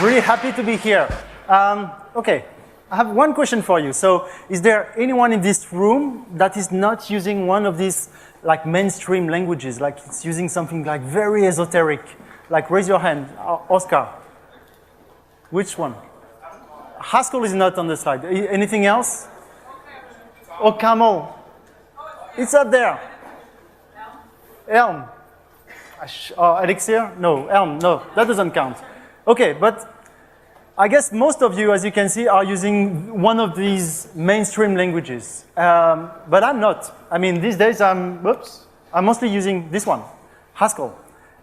Really happy to be here. Okay, I have one question for you. So, is there anyone in this room that is not using one of these like mainstream languages, like it's using something like very esoteric? Like raise your hand, Oscar. Which one? Haskell is not on the slide. Anything else? Oh, Camel. It's up there. Elm. Elixir? No, Elm, no, that doesn't count. Okay, but I guess most of you, as you can see, are using one of these mainstream languages. But I'm not. I mean, these days I'm mostly using this one, Haskell.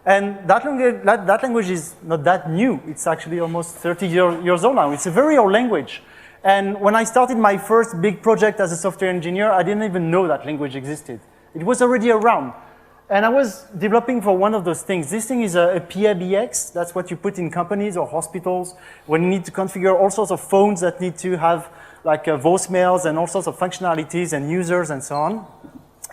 And that language is not that new. It's actually almost 30 years old now. It's a very old language. And when I started my first big project as a software engineer, I didn't even know that language existed. It was already around. And I was developing for one of those things. This thing is a PABX. That's what you put in companies or hospitals when you need to configure all sorts of phones that need to have like voicemails and all sorts of functionalities and users and so on.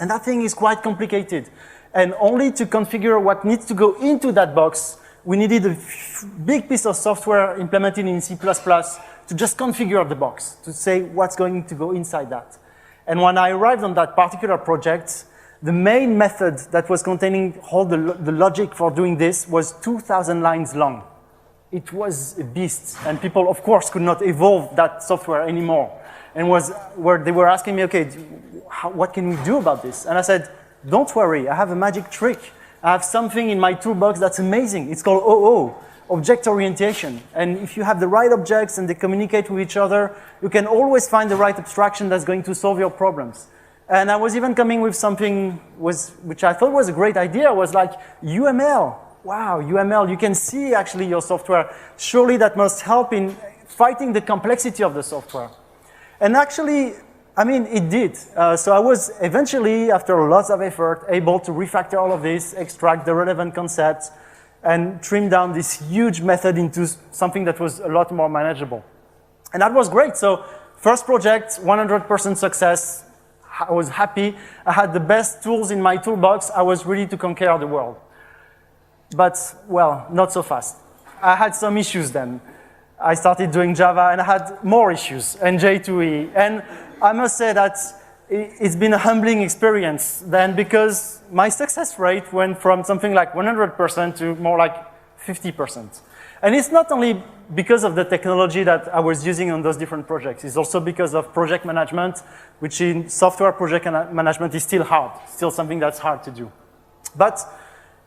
And that thing is quite complicated. And only to configure what needs to go into that box, we needed a big piece of software implemented in C++ to just configure the box, to say what's going to go inside that. And when I arrived on that particular project, the main method that was containing all the logic for doing this was 2,000 lines long. It was a beast, and people, of course, could not evolve that software anymore. And they were asking me, okay, what can we do about this? And I said, don't worry, I have a magic trick. I have something in my toolbox that's amazing. It's called OO, object orientation. And if you have the right objects and they communicate with each other, you can always find the right abstraction that's going to solve your problems. And I was even coming with something which I thought was a great idea, was like UML. Wow, UML, you can see actually your software. Surely that must help in fighting the complexity of the software. And actually, I mean, it did. So I was eventually, after lots of effort, able to refactor all of this, extract the relevant concepts, and trim down this huge method into something that was a lot more manageable. And that was great. So first project, 100% success. I was happy. I had the best tools in my toolbox. I was ready to conquer the world. But, well, not so fast. I had some issues then. I started doing Java, and I had more issues, and J2E. And I must say that it's been a humbling experience then, because my success rate went from something like 100% to more like 50%. And it's not only because of the technology that I was using on those different projects. It's also because of project management, which in software project management is still hard, still something that's hard to do. But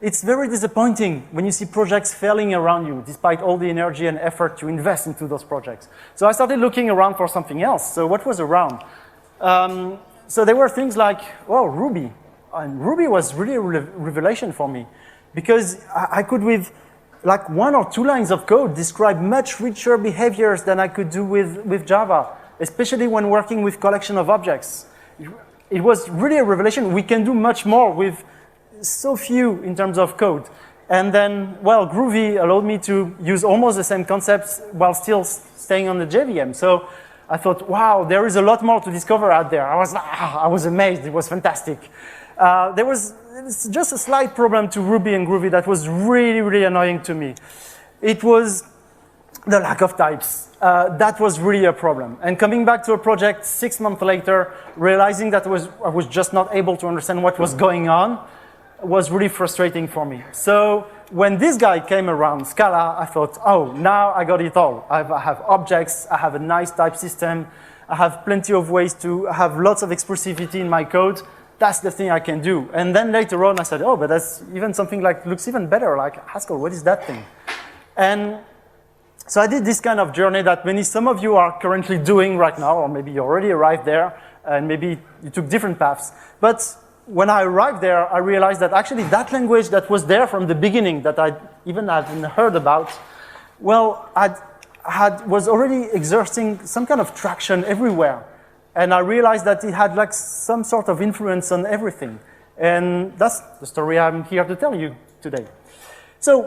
it's very disappointing when you see projects failing around you, despite all the energy and effort you invest into those projects. So I started looking around for something else. So what was around? So there were things like, well, Ruby. And Ruby was really a revelation for me, because I could, with like 1 or 2 lines of code, describe much richer behaviors than I could do with Java, especially when working with collection of objects. It was really a revelation. We can do much more with so few in terms of code. And then, well, Groovy allowed me to use almost the same concepts while still staying on the JVM. So I thought, wow, there is a lot more to discover out there. I was amazed. It was fantastic. There was just a slight problem to Ruby and Groovy that was really, really annoying to me. It was the lack of types. That was really a problem. And coming back to a project 6 months later, realizing that I was just not able to understand what was going on, was really frustrating for me. So when this guy came around, Scala, I thought, oh, now I got it all. I have objects, I have a nice type system, I have plenty of ways to have lots of expressivity in my code. That's the thing I can do. And then later on I said, oh, but that's even something like, looks even better, like Haskell, what is that thing? And so I did this kind of journey that some of you are currently doing right now, or maybe you already arrived there, and maybe you took different paths. But when I arrived there, I realized that actually that language that was there from the beginning, that I even hadn't heard about, well, was already exerting some kind of traction everywhere. And I realized that it had like some sort of influence on everything. And that's the story I'm here to tell you today. So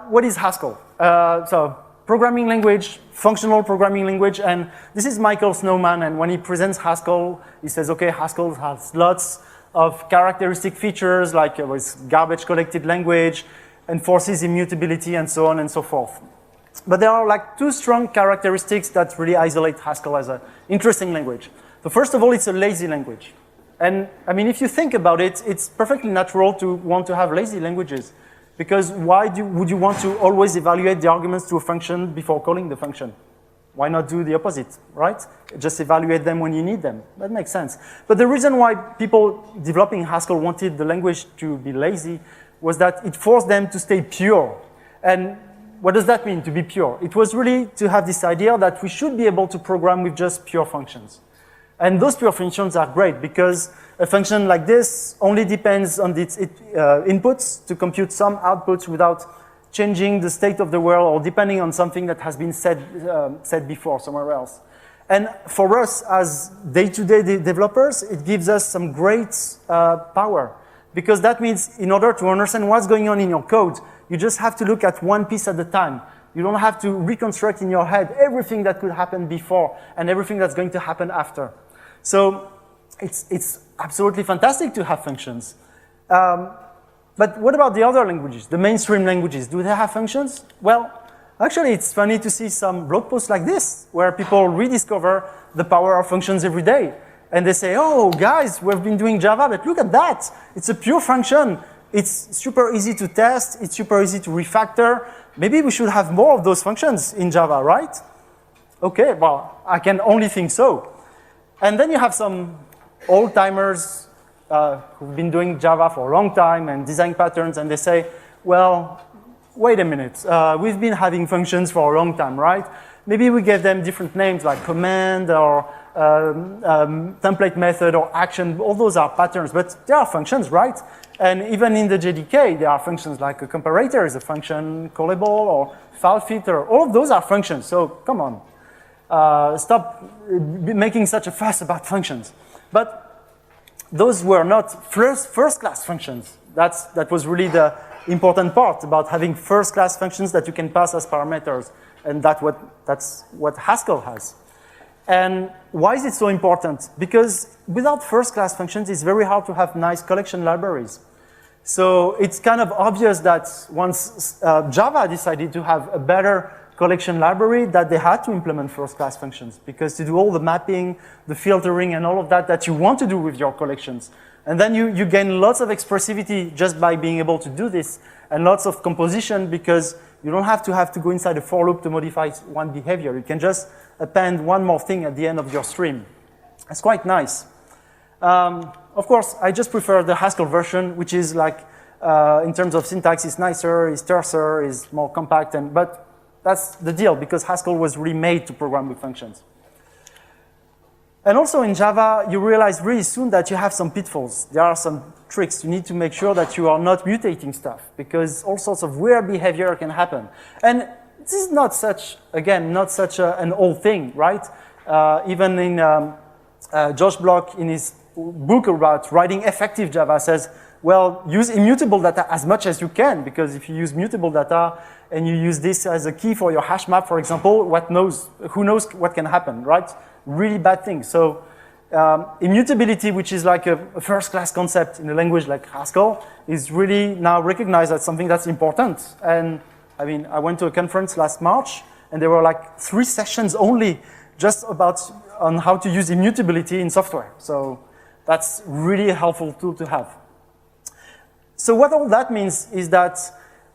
what is Haskell? So programming language, functional programming language, and this is Michael Snowman, and when he presents Haskell, he says, okay, Haskell has lots of characteristic features, like it was garbage collected language, enforces immutability, and so on and so forth. But there are like two strong characteristics that really isolate Haskell as an interesting language. So first of all, it's a lazy language. And I mean, if you think about it, it's perfectly natural to want to have lazy languages. Because why would you want to always evaluate the arguments to a function before calling the function? Why not do the opposite, right? Just evaluate them when you need them. That makes sense. But the reason why people developing Haskell wanted the language to be lazy was that it forced them to stay pure. And what does that mean, to be pure? It was really to have this idea that we should be able to program with just pure functions. And those pure functions are great because a function like this only depends on its inputs to compute some outputs without changing the state of the world or depending on something that has been said before somewhere else. And for us as day-to-day developers, it gives us some great power because that means in order to understand what's going on in your code, you just have to look at one piece at a time. You don't have to reconstruct in your head everything that could happen before and everything that's going to happen after. So it's absolutely fantastic to have functions. But what about the other languages, the mainstream languages? Do they have functions? Well, actually, it's funny to see some blog posts like this, where people rediscover the power of functions every day. And they say, oh, guys, we've been doing Java, but look at that. It's a pure function. It's super easy to test. It's super easy to refactor. Maybe we should have more of those functions in Java, right? Okay, well, I can only think so. And then you have some old-timers who've been doing Java for a long time and design patterns, and they say, well, wait a minute, we've been having functions for a long time, right? Maybe we give them different names like command or template method or action. All those are patterns, but they are functions, right? And even in the JDK, there are functions like a comparator is a function callable or file filter. All of those are functions, so come on. Stop making such a fuss about functions. But those were not first-class functions. That was really the important part about having first-class functions that you can pass as parameters. And that's what Haskell has. And why is it so important? Because without first-class functions, it's very hard to have nice collection libraries. So it's kind of obvious that once Java decided to have a better collection library, that they had to implement first-class functions because to do all the mapping, the filtering, and all of that you want to do with your collections. And then you gain lots of expressivity just by being able to do this, and lots of composition because you don't have to go inside a for loop to modify one behavior. You can just append one more thing at the end of your stream. It's quite nice. Of course, I just prefer the Haskell version, which is like, in terms of syntax, is nicer, is terser, is more compact, but that's the deal because Haskell was really made to program with functions. And also in Java, you realize really soon that you have some pitfalls. There are some tricks. You need to make sure that you are not mutating stuff because all sorts of weird behavior can happen. And this is not such, again, not such an old thing, right? Even in Josh Block, in his book about writing effective Java, says, well, use immutable data as much as you can because if you use mutable data and you use this as a key for your hash map, for example, who knows what can happen, right? Really bad things. So immutability, which is like a first-class concept in a language like Haskell, is really now recognized as something that's important. And I mean, I went to a conference last March, and there were like 3 sessions only just on how to use immutability in software. So that's really a helpful tool to have. So what all that means is that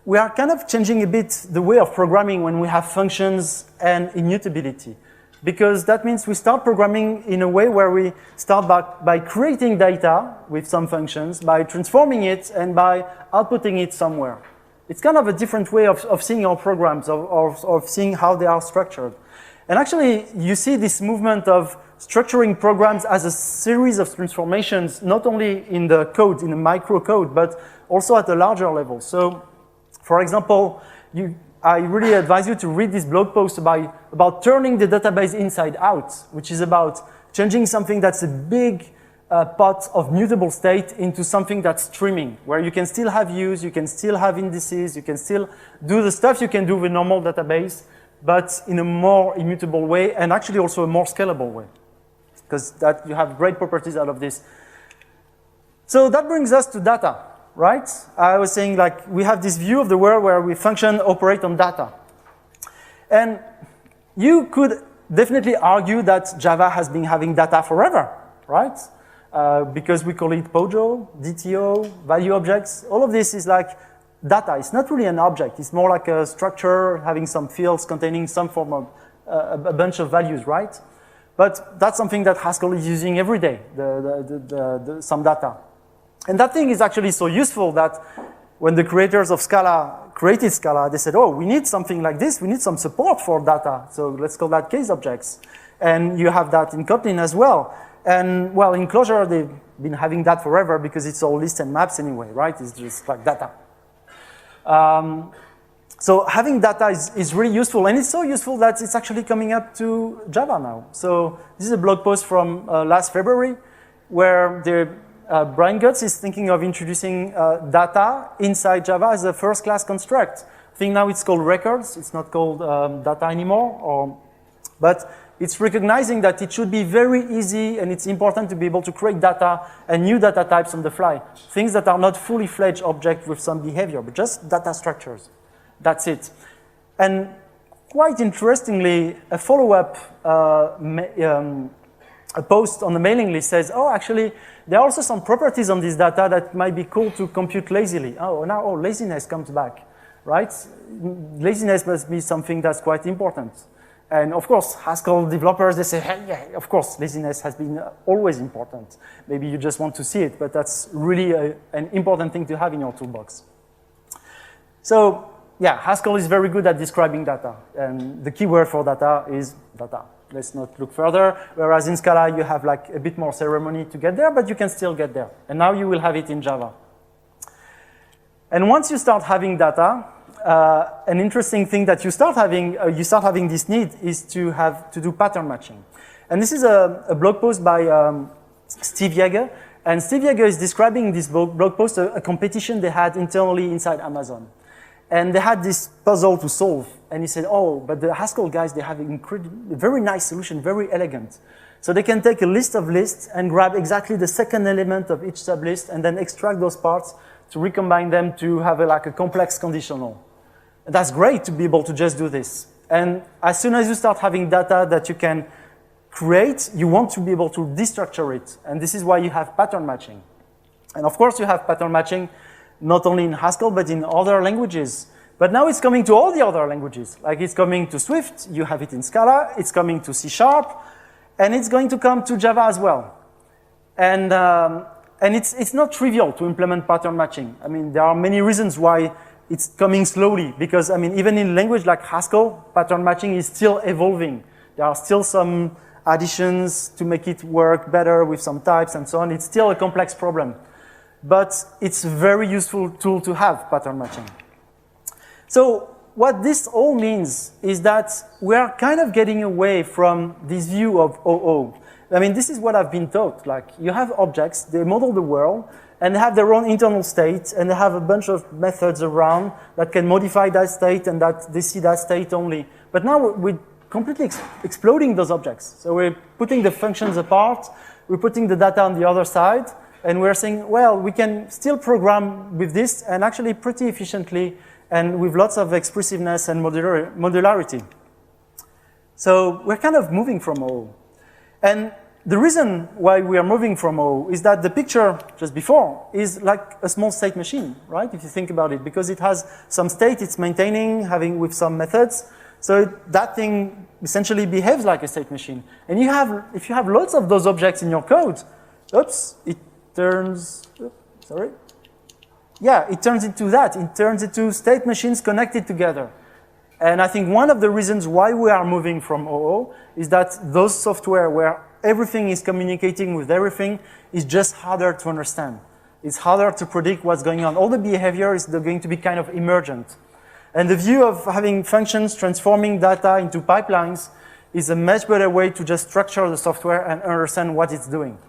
we are kind of changing a bit the way of programming when we have functions and immutability. Because that means we start programming in a way where we start by creating data with some functions, by transforming it, and by outputting it somewhere. It's kind of a different way of seeing our programs, of seeing how they are structured. And actually, you see this movement of structuring programs as a series of transformations, not only in the code, in the microcode, but also at a larger level. So, for example, I really advise you to read this blog post about turning the database inside out, which is about changing something that's a big pot of mutable state into something that's streaming, where you can still have views, you can still have indices, you can still do the stuff you can do with a normal database, but in a more immutable way, and actually also a more scalable way, because you have great properties out of this. So that brings us to data, right? I was saying like we have this view of the world where we function, operate on data. And you could definitely argue that Java has been having data forever, right? Because we call it POJO, DTO, value objects. All of this is like data. It's not really an object. It's more like a structure having some fields containing some form of a bunch of values, right? But that's something that Haskell is using every day, some data. And that thing is actually so useful that when the creators of Scala created Scala, they said, oh, we need something like this. We need some support for data. So let's call that case objects. And you have that in Kotlin as well. And well, in Clojure, they've been having that forever because it's all lists and maps anyway, right? It's just like data. So having data is really useful, and it's so useful that it's actually coming up to Java now. So this is a blog post from last February where Brian Gutz is thinking of introducing data inside Java as a first-class construct. I think now it's called records. It's not called data anymore. But it's recognizing that it should be very easy, and it's important to be able to create data and new data types on the fly. Things that are not fully fledged objects with some behavior, but just data structures. That's it. And quite interestingly, a follow-up a post on the mailing list says, oh, actually, there are also some properties on this data that might be cool to compute lazily. Oh, now laziness comes back, right? Laziness must be something that's quite important. And of course, Haskell developers, they say, hey, yeah, of course, laziness has been always important. Maybe you just want to see it, but that's really an important thing to have in your toolbox. So, yeah, Haskell is very good at describing data. And the key word for data is data. Let's not look further. Whereas in Scala, you have like a bit more ceremony to get there, but you can still get there. And now you will have it in Java. And once you start having data, an interesting thing that you start having this need is to do pattern matching. And this is a blog post by Steve Yeager. And Steve Yeager is describing this blog post, a competition they had internally inside Amazon. And they had this puzzle to solve. And he said, oh, but the Haskell guys, they have a very nice solution, very elegant. So they can take a list of lists and grab exactly the second element of each sublist and then extract those parts to recombine them to have like a complex conditional. And that's great to be able to just do this. And as soon as you start having data that you can create, you want to be able to destructure it. And this is why you have pattern matching. And of course, you have pattern matching not only in Haskell, but in other languages. But now it's coming to all the other languages. Like it's coming to Swift, you have it in Scala, it's coming to C#, and it's going to come to Java as well. And it's not trivial to implement pattern matching. I mean, there are many reasons why it's coming slowly, because I mean, even in language like Haskell, pattern matching is still evolving. There are still some additions to make it work better with some types and so on. It's still a complex problem. But it's a very useful tool to have, pattern matching. So what this all means is that we are kind of getting away from this view of OO. I mean, this is what I've been taught. Like, you have objects, they model the world, and they have their own internal state, and they have a bunch of methods around that can modify that state and that they see that state only. But now we're completely exploding those objects. So we're putting the functions apart, we're putting the data on the other side, and we're saying, well, we can still program with this and actually pretty efficiently and with lots of expressiveness and modularity. So we're kind of moving from OO. And the reason why we are moving from OO is that the picture just before is like a small state machine, right? If you think about it, because it has some state it's maintaining, having with some methods. So that thing essentially behaves like a state machine. And if you have lots of those objects in your code, it turns into that. It turns into state machines connected together. And I think one of the reasons why we are moving from OO is that those software where everything is communicating with everything is just harder to understand. It's harder to predict what's going on. All the behavior is going to be kind of emergent. And the view of having functions transforming data into pipelines is a much better way to just structure the software and understand what it's doing.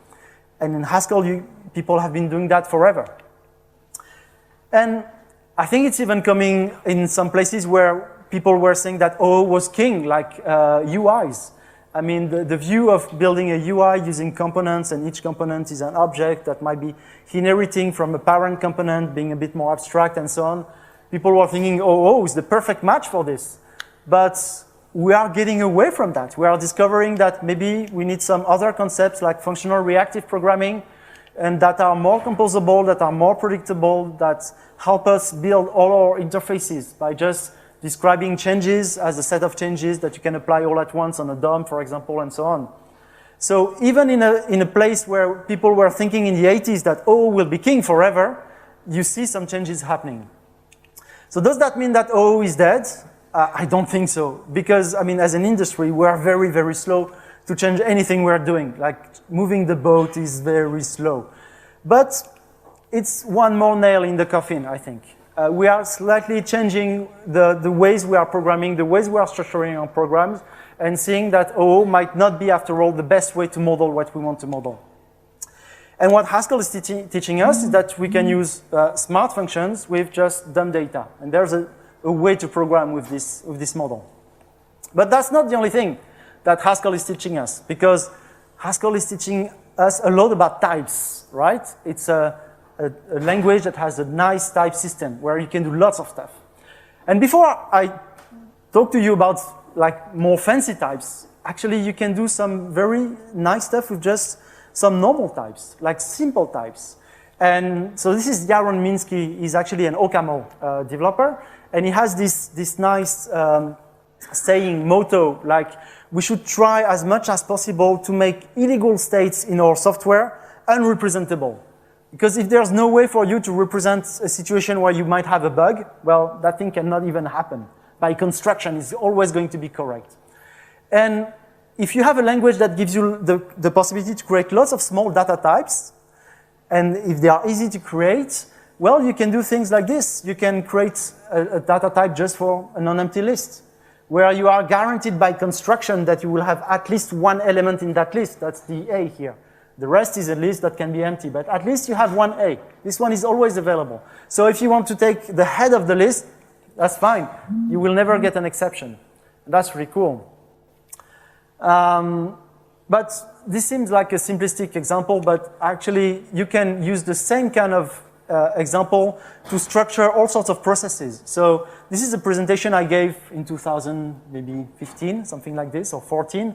And in Haskell, people have been doing that forever. And I think it's even coming in some places where people were saying that OO was king, like UIs. I mean, the view of building a UI using components, and each component is an object that might be inheriting from a parent component, being a bit more abstract and so on. People were thinking OO is the perfect match for this. But we are getting away from that. We are discovering that maybe we need some other concepts like functional reactive programming and that are more composable, that are more predictable, that help us build all our interfaces by just describing changes as a set of changes that you can apply all at once on a DOM, for example, and so on. So even in a place where people were thinking in the 80s that OO will be king forever, you see some changes happening. So does that mean that OO is dead? I don't think so, because I mean, as an industry, we are very, very slow to change anything we're doing. Like moving the boat is very slow. But it's one more nail in the coffin, I think. We are slightly changing the ways we are programming, the ways we are structuring our programs, and seeing that OO might not be, after all, the best way to model what we want to model. And what Haskell is teaching us is that we can use smart functions with just dumb data. And there's a way to program with this model. But that's not the only thing that Haskell is teaching us, because Haskell is teaching us a lot about types, right? It's a language that has a nice type system where you can do lots of stuff. And before I talk to you about like more fancy types, actually you can do some very nice stuff with just some normal types, like simple types. And so this is Yaron Minsky. He's actually an OCaml developer, and he has this nice saying, motto, like we should try as much as possible to make illegal states in our software unrepresentable. Because if there's no way for you to represent a situation where you might have a bug, well, that thing cannot even happen. By construction, it's always going to be correct. And if you have a language that gives you the possibility to create lots of small data types, and if they are easy to create, well, you can do things like this. You can create a data type just for a non-empty list, where you are guaranteed by construction that you will have at least one element in that list. That's the A here. The rest is a list that can be empty, but at least you have one A. This one is always available. So if you want to take the head of the list, that's fine. You will never get an exception. That's really cool. But this seems like a simplistic example, but actually you can use the same kind of example to structure all sorts of processes. So this is a presentation I gave in 2000, maybe 15, something like this, or 14,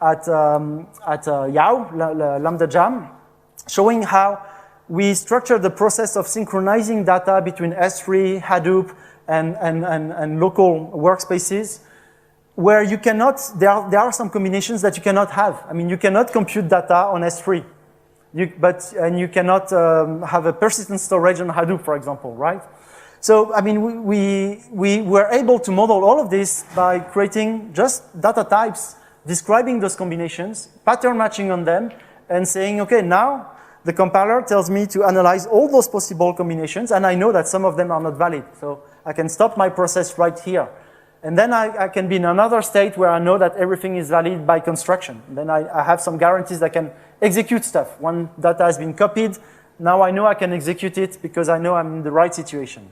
at YAO, Lambda Jam, showing how we structure the process of synchronizing data between S3, Hadoop, and local workspaces, where you cannot, there are some combinations that you cannot have. I mean, you cannot compute data on S3, and you cannot have a persistent storage on Hadoop, for example, right? So, I mean, we were able to model all of this by creating just data types, describing those combinations, pattern matching on them, and saying, okay, now the compiler tells me to analyze all those possible combinations, and I know that some of them are not valid. So I can stop my process right here. And then I can be in another state where I know that everything is valid by construction. And then I have some guarantees that I can execute stuff. One data has been copied. Now I know I can execute it because I know I'm in the right situation.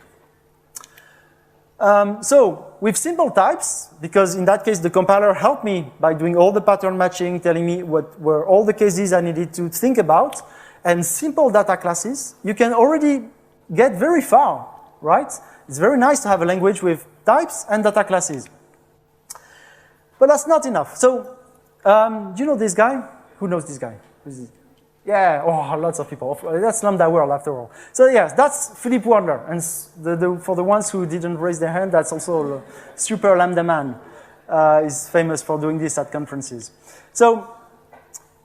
So with simple types, because in that case the compiler helped me by doing all the pattern matching, telling me what were all the cases I needed to think about, and simple data classes, you can already get very far, right? It's very nice to have a language with types and data classes. But that's not enough. So, do you know this guy? Who knows this guy? Who's this? Yeah, oh, lots of people. That's Lambda World, after all. So yes, that's Philippe Wandler. And for the ones who didn't raise their hand, that's also a super Lambda man. He's famous for doing this at conferences. So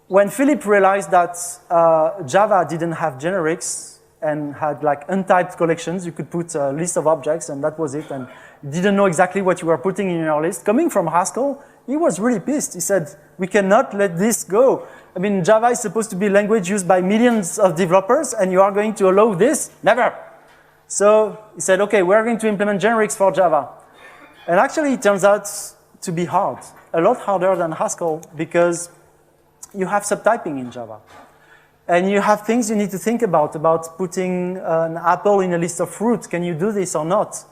when Philippe realized that Java didn't have generics and had like untyped collections, you could put a list of objects and that was it, and you didn't know exactly what you were putting in your list. Coming from Haskell, he was really pissed. He said, we cannot let this go. I mean, Java is supposed to be a language used by millions of developers, and you are going to allow this? Never. So he said, okay, we're going to implement generics for Java. And actually, it turns out to be hard, a lot harder than Haskell, because you have subtyping in Java. And you have things you need to think about putting an apple in a list of fruit. Can you do this or not?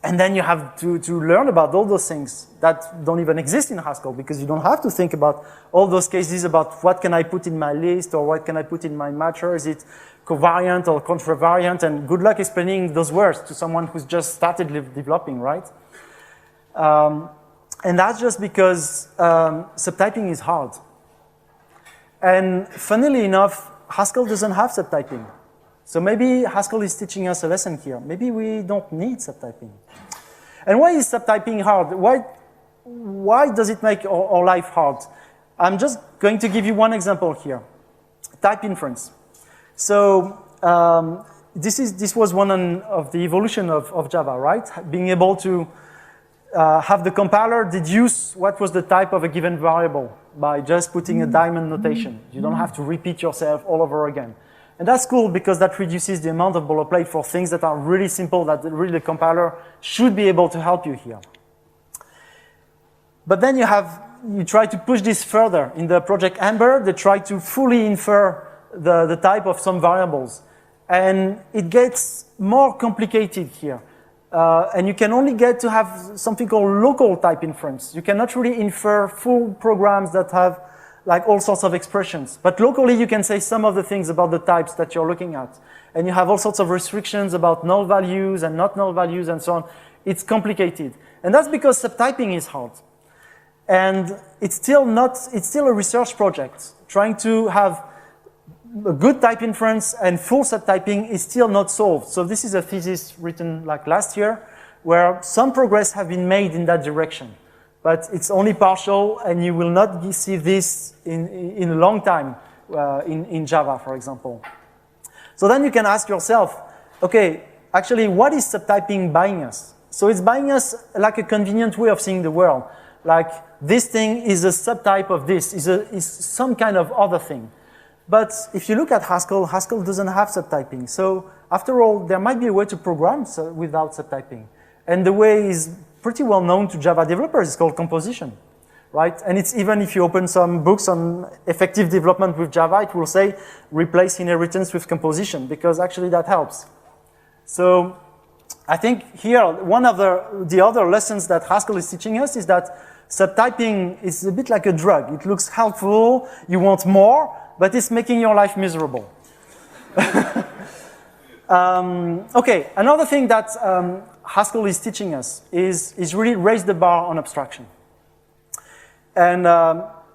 And then you have to learn about all those things that don't even exist in Haskell, because you don't have to think about all those cases about what can I put in my list or what can I put in my matcher. Is it covariant or contravariant? And good luck explaining those words to someone who's just started developing, right? And that's just because subtyping is hard. And funnily enough, Haskell doesn't have subtyping. So maybe Haskell is teaching us a lesson here. Maybe we don't need subtyping. And why is subtyping hard? Why does it make our life hard? I'm just going to give you one example here. Type inference. So this was one of the evolution of Java, right? Being able to have the compiler deduce what was the type of a given variable by just putting a diamond notation. You don't have to repeat yourself all over again. And that's cool because that reduces the amount of boilerplate for things that are really simple that really the compiler should be able to help you here. But then you try to push this further. In the project Amber, they try to fully infer the type of some variables. And it gets more complicated here. And you can only get to have something called local type inference. You cannot really infer full programs that have like all sorts of expressions. But locally, you can say some of the things about the types that you're looking at. And you have all sorts of restrictions about null values and not null values and so on. It's complicated. And that's because subtyping is hard. And it's still a research project. Trying to have a good type inference and full subtyping is still not solved. So this is a thesis written like last year where some progress have been made in that direction. But it's only partial and you will not see this in a long time in Java, for example. So then you can ask yourself, okay, actually what is subtyping buying us? So it's buying us like a convenient way of seeing the world. Like this thing is a subtype of this, is some kind of other thing. But if you look at Haskell, Haskell doesn't have subtyping. So after all, there might be a way to program without subtyping. And the way is pretty well known to Java developers. It's called composition, right? And it's even if you open some books on effective development with Java, it will say replace inheritance with composition because actually that helps. So I think here, one of the other lessons that Haskell is teaching us is that subtyping is a bit like a drug. It looks helpful, you want more, but it's making your life miserable. Okay, another thing that Haskell is teaching us is really raise the bar on abstraction. And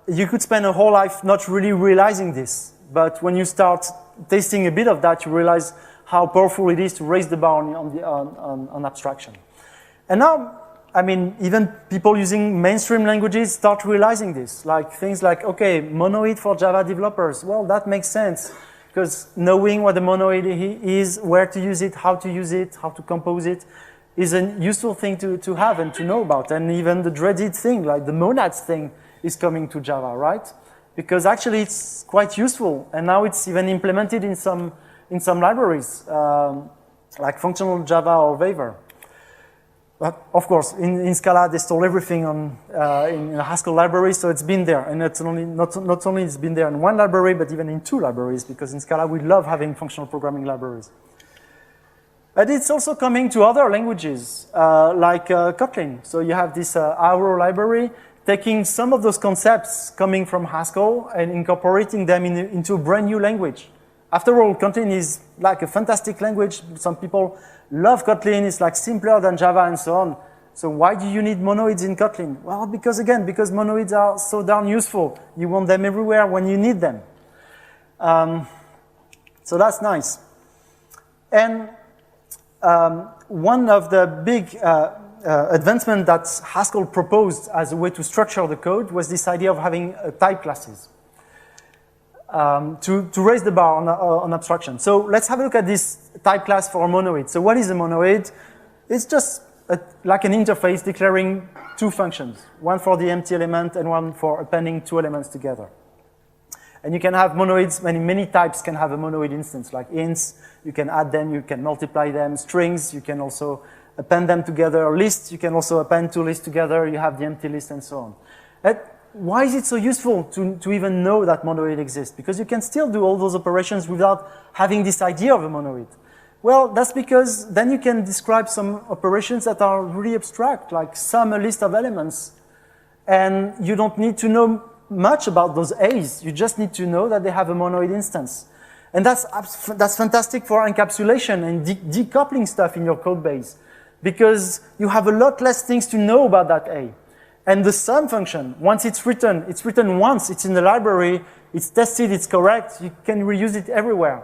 you could spend a whole life not really realizing this, but when you start tasting a bit of that, you realize how powerful it is to raise the bar on abstraction. And now, I mean, even people using mainstream languages start realizing this, like things like, okay, monoid for Java developers. Well, that makes sense, because knowing what the monoid is, where to use it, how to compose it, is a useful thing to have and to know about. And even the dreaded thing, like the monads thing, is coming to Java, right? Because actually it's quite useful, and now it's even implemented in some libraries, like functional Java or Waver. But of course, in Scala, they stole everything in a Haskell library, so it's been there. And it's not only it's been there in one library, but even in two libraries, because in Scala, we love having functional programming libraries. But it's also coming to other languages, like Kotlin. So you have this Auro library, taking some of those concepts coming from Haskell and incorporating them into a brand new language. After all, Kotlin is like a fantastic language. Some people love Kotlin. It's like simpler than Java and so on. So why do you need monoids in Kotlin? Well, because monoids are so darn useful. You want them everywhere when you need them. So that's nice. And one of the big advancement that Haskell proposed as a way to structure the code was this idea of having type classes. To raise the bar on abstraction. So let's have a look at this type class for a monoid. So what is a monoid? It's just like an interface declaring two functions, one for the empty element and one for appending two elements together. And you can have monoids, many types can have a monoid instance, like ints, you can add them, you can multiply them, strings, you can also append them together, lists, you can also append two lists together, you have the empty list and so on. Why is it so useful to even know that monoid exists? Because you can still do all those operations without having this idea of a monoid. Well, that's because then you can describe some operations that are really abstract, like sum a list of elements. And you don't need to know much about those A's. You just need to know that they have a monoid instance. And that's fantastic for encapsulation and decoupling stuff in your code base. because you have a lot less things to know about that A. And the sum function, once it's written once, it's in the library, it's tested, it's correct, you can reuse it everywhere.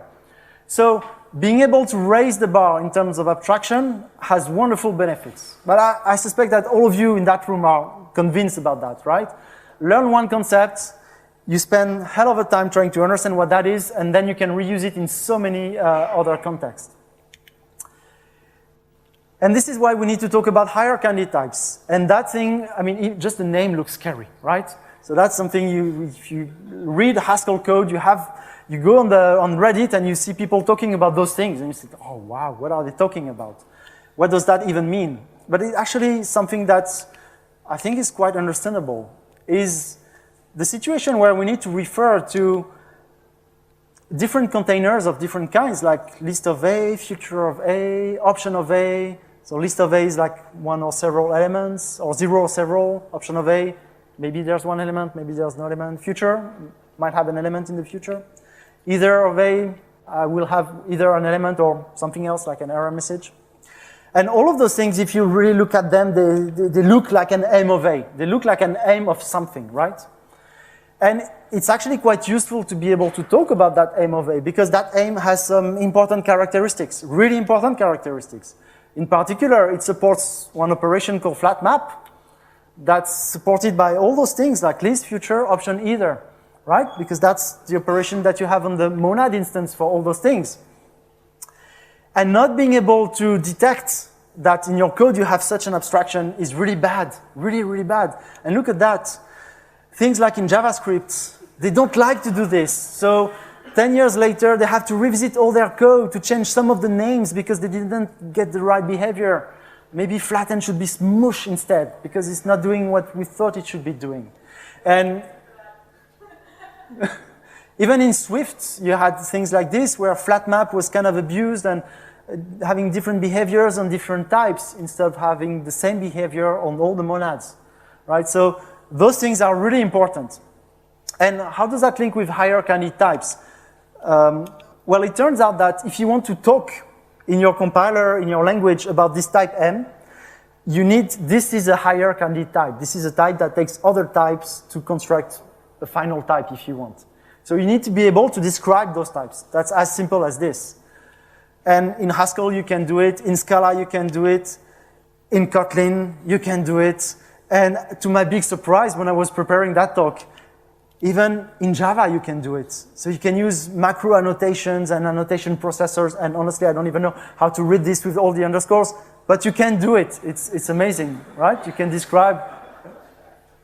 So being able to raise the bar in terms of abstraction has wonderful benefits. But I suspect that all of you in that room are convinced about that, right? Learn one concept, you spend a hell of a time trying to understand what that is, and then you can reuse it in so many other contexts. And this is why we need to talk about higher candidate types. And that thing, I mean, just the name looks scary, right? So that's something if you read Haskell code, you go on Reddit and you see people talking about those things, and you think, oh wow, what are they talking about? What does that even mean? But it's actually something that I think is quite understandable, is the situation where we need to refer to different containers of different kinds, like list of A, future of A, option of A. So list of A is like one or several elements, or zero or several. Option of A, maybe there's one element, maybe there's no element. Future might have an element in the future. Either of A will have either an element or something else, like an error message. And all of those things, if you really look at them, they look like an aim of A. They look like an aim of something, right? And it's actually quite useful to be able to talk about that aim of A, because that aim has some important characteristics, really important characteristics. In particular, it supports one operation called flat map that's supported by all those things like list, future, option, either, right? Because that's the operation that you have on the monad instance for all those things. And not being able to detect that in your code you have such an abstraction is really bad, really, really bad. And look at that. Things like in JavaScript, they don't like to do this. So 10 years later, they have to revisit all their code to change some of the names because they didn't get the right behavior. Maybe flatten should be smush instead because it's not doing what we thought it should be doing. And even in Swift, you had things like this where flat map was kind of abused and having different behaviors on different types instead of having the same behavior on all the monads, right? So those things are really important. And how does that link with higher candidate types? Well, it turns out that if you want to talk in your compiler, in your language about this type M, this is a higher candidate type. This is a type that takes other types to construct a final type if you want. So you need to be able to describe those types. That's as simple as this. And in Haskell, you can do it. In Scala, you can do it. In Kotlin, you can do it. And to my big surprise, when I was preparing that talk, even in Java, you can do it. So you can use macro annotations and annotation processors. And honestly, I don't even know how to read this with all the underscores, but you can do it. It's amazing, right? You can describe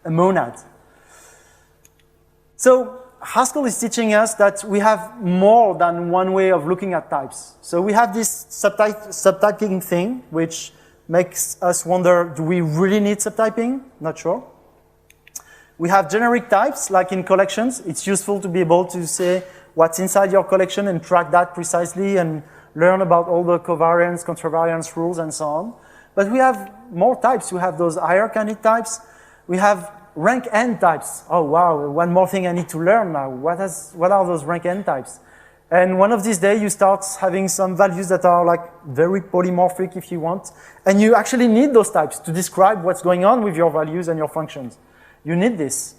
a monad. So Haskell is teaching us that we have more than one way of looking at types. So we have this subtyping thing, which makes us wonder, do we really need subtyping? Not sure. We have generic types, like in collections. It's useful to be able to say what's inside your collection and track that precisely and learn about all the covariance, contravariance rules, and so on. But we have more types. We have those higher candidate types. We have rank n types. Oh, wow, one more thing I need to learn now. What are those rank n types? And one of these days, you start having some values that are like very polymorphic, if you want. And you actually need those types to describe what's going on with your values and your functions. You need this.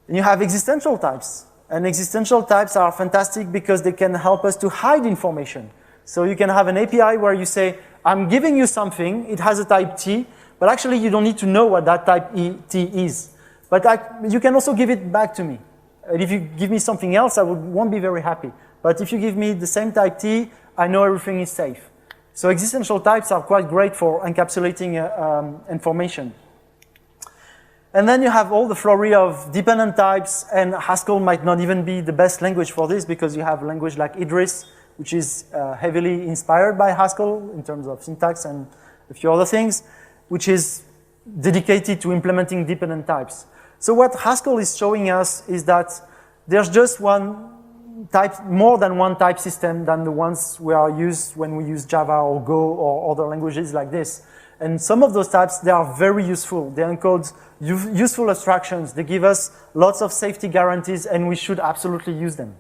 And you have existential types. And existential types are fantastic because they can help us to hide information. So you can have an API where you say, I'm giving you something, it has a type T, but actually you don't need to know what that type T is. But you can also give it back to me. And if you give me something else, I won't be very happy. But if you give me the same type T, I know everything is safe. So existential types are quite great for encapsulating information. And then you have all the flurry of dependent types, and Haskell might not even be the best language for this because you have a language like Idris, which is heavily inspired by Haskell in terms of syntax and a few other things, which is dedicated to implementing dependent types. So what Haskell is showing us is that there's just one type, more than one type system than the ones we are used when we use Java or Go or other languages like this. And some of those types, they are very useful. They encode useful abstractions. They give us lots of safety guarantees, and we should absolutely use them.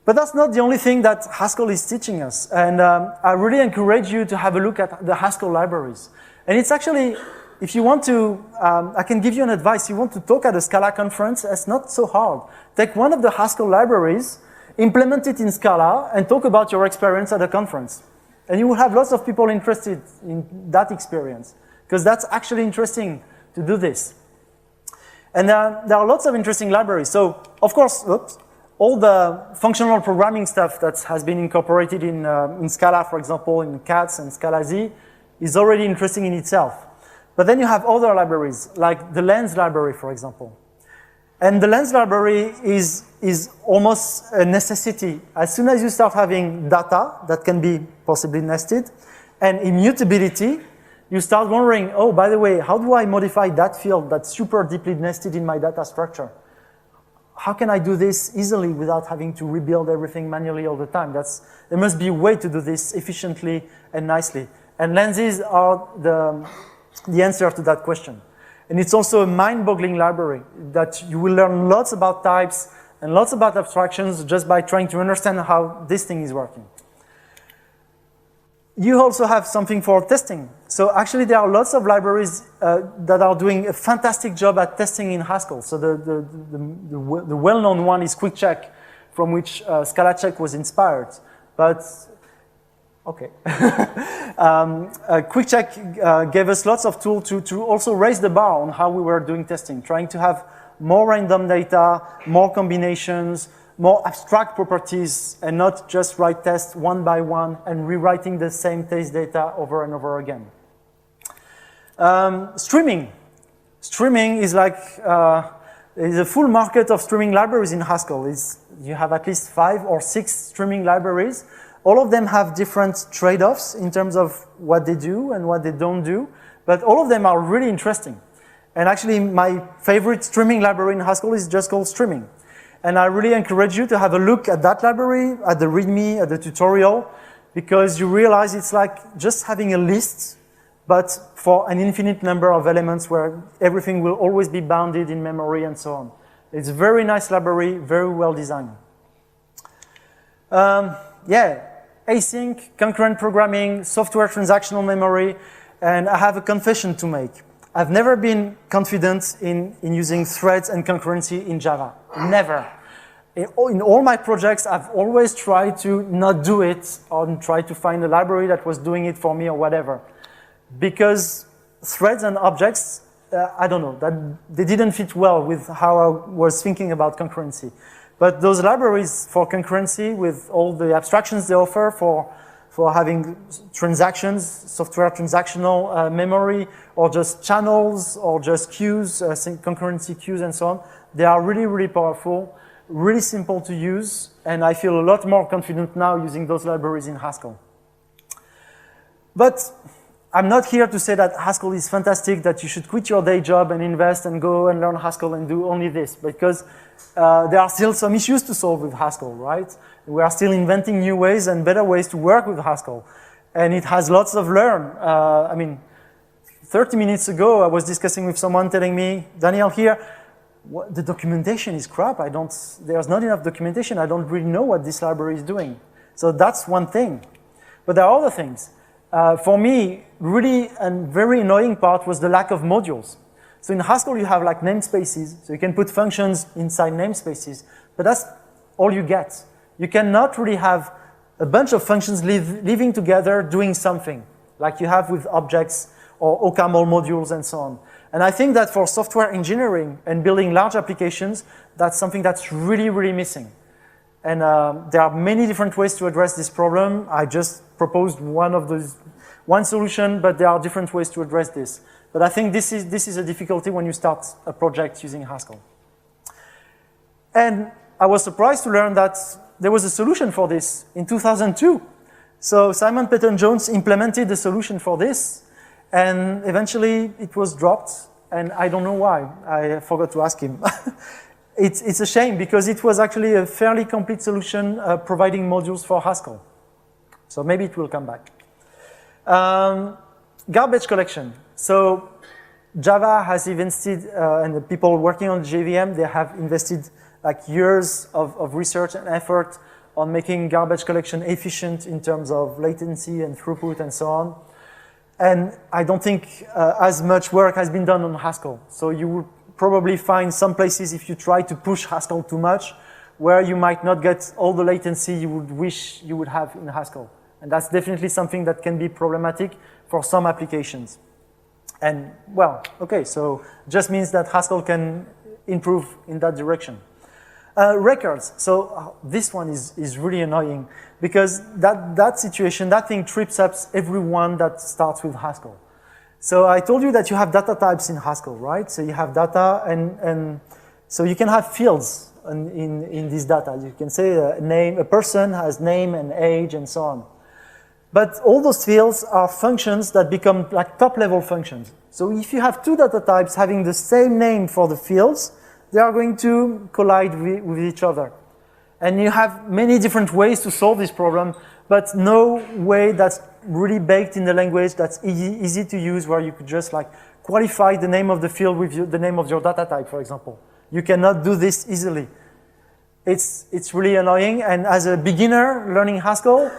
But that's not the only thing that Haskell is teaching us. And I really encourage you to have a look at the Haskell libraries. And it's actually, if you want to, I can give you an advice. You want to talk at a Scala conference, it's not so hard. Take one of the Haskell libraries, implement it in Scala, and talk about your experience at a conference. And you will have lots of people interested in that experience, because that's actually interesting to do this. And there are lots of interesting libraries. So, of course, all the functional programming stuff that has been incorporated in Scala, for example, in CATS and Scala Z, is already interesting in itself. But then you have other libraries, like the Lens library, for example. And the Lens library is almost a necessity. As soon as you start having data that can be possibly nested, and immutability, you start wondering, oh, by the way, how do I modify that field that's super deeply nested in my data structure? How can I do this easily without having to rebuild everything manually all the time? There must be a way to do this efficiently and nicely. And lenses are the answer to that question. And it's also a mind-boggling library that you will learn lots about types and lots about abstractions just by trying to understand how this thing is working. You also have something for testing. So actually there are lots of libraries that are doing a fantastic job at testing in Haskell. So the well-known one is QuickCheck, from which ScalaCheck was inspired. But, okay. QuickCheck gave us lots of tools to also raise the bar on how we were doing testing, trying to have more random data, more combinations, more abstract properties, and not just write tests one by one and rewriting the same test data over and over again. Streaming. Streaming is like, there's a full market of streaming libraries in Haskell. You have at least 5 or 6 streaming libraries. All of them have different trade-offs in terms of what they do and what they don't do, but all of them are really interesting. And actually, my favorite streaming library in Haskell is just called Streaming. And I really encourage you to have a look at that library, at the README, at the tutorial, because you realize it's like just having a list, but for an infinite number of elements where everything will always be bounded in memory and so on. It's a very nice library, very well designed. Yeah, async, concurrent programming, software transactional memory, and I have a confession to make. I've never been confident in using threads and concurrency in Java. Never. In all my projects, I've always tried to not do it or try to find a library that was doing it for me or whatever. Because threads and objects, I don't know, that they didn't fit well with how I was thinking about concurrency. But those libraries for concurrency with all the abstractions they offer for having transactions, software transactional memory, or just channels, or just queues, concurrency queues and so on. They are really, really powerful, really simple to use, and I feel a lot more confident now using those libraries in Haskell. But I'm not here to say that Haskell is fantastic, that you should quit your day job and invest and go and learn Haskell and do only this, because there are still some issues to solve with Haskell, right? We are still inventing new ways and better ways to work with Haskell. And it has lots of learn. I mean, 30 minutes ago, I was discussing with someone telling me, Daniel here, the documentation is crap. There's not enough documentation. I don't really know what this library is doing. So that's one thing. But there are other things. For me, really a very annoying part was the lack of modules. So in Haskell, you have like namespaces. So you can put functions inside namespaces. But that's all you get. You cannot really have a bunch of functions living together doing something, like you have with objects or OCaml modules and so on. And I think that for software engineering and building large applications, that's something that's really, really missing. And there are many different ways to address this problem. I just proposed one solution, but there are different ways to address this. But I think this is a difficulty when you start a project using Haskell. And I was surprised to learn that there was a solution for this in 2002. So Simon Peyton-Jones implemented the solution for this, and eventually it was dropped, and I don't know why. I forgot to ask him. It's a shame, because it was actually a fairly complete solution providing modules for Haskell. So maybe it will come back. Garbage collection. So Java has invested, and the people working on JVM, they have invested like years of research and effort on making garbage collection efficient in terms of latency and throughput and so on. And I don't think as much work has been done on Haskell. So you will probably find some places if you try to push Haskell too much, where you might not get all the latency you would wish you would have in Haskell. And that's definitely something that can be problematic for some applications. And well, okay, so just means that Haskell can improve in that direction. Records, so this one is really annoying because that situation, that thing trips up everyone that starts with Haskell. So I told you that you have data types in Haskell, right? So you have data and so you can have fields in this data. You can say a person has name and age and so on. But all those fields are functions that become like top-level functions. So if you have two data types having the same name for the fields, they are going to collide with each other. And you have many different ways to solve this problem, but no way that's really baked in the language that's easy to use, where you could just like qualify the name of the field with the name of your data type, for example. You cannot do this easily. It's really annoying, and as a beginner learning Haskell,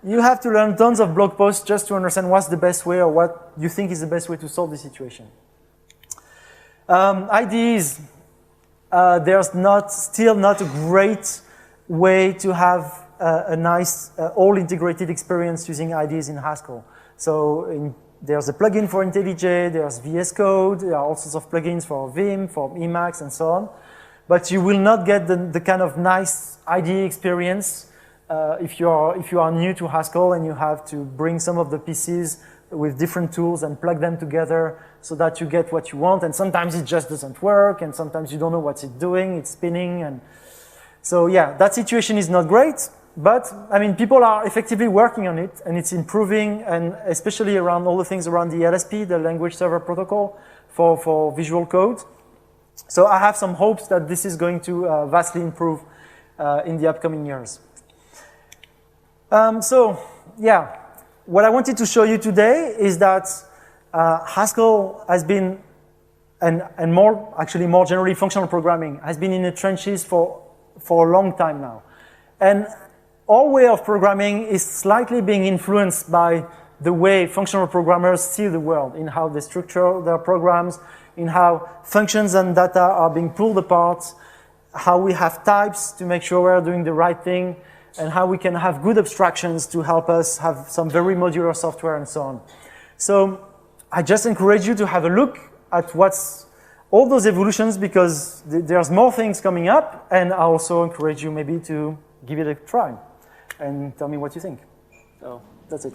you have to learn tons of blog posts just to understand what's the best way or what you think is the best way to solve the situation. IDEs, there's still not a great way to have a nice all-integrated experience using IDEs in Haskell. So there's a plugin for IntelliJ, there's VS Code, there are all sorts of plugins for Vim, for Emacs, and so on. But you will not get the kind of nice IDE experience if you are new to Haskell and you have to bring some of the pieces with different tools and plug them together so that you get what you want. And sometimes it just doesn't work, and sometimes you don't know what it's doing, it's spinning. And so yeah, that situation is not great, but I mean, people are effectively working on it and it's improving, and especially around all the things around the LSP, the language server protocol for visual code. So I have some hopes that this is going to vastly improve in the upcoming years. So yeah, what I wanted to show you today is that Haskell has been, and more generally functional programming, has been in the trenches for a long time now. And our way of programming is slightly being influenced by the way functional programmers see the world, in how they structure their programs, in how functions and data are being pulled apart, how we have types to make sure we're doing the right thing, and how we can have good abstractions to help us have some very modular software and so on. So I just encourage you to have a look at what's all those evolutions, because there's more things coming up, and I also encourage you maybe to give it a try and tell me what you think. So that's it.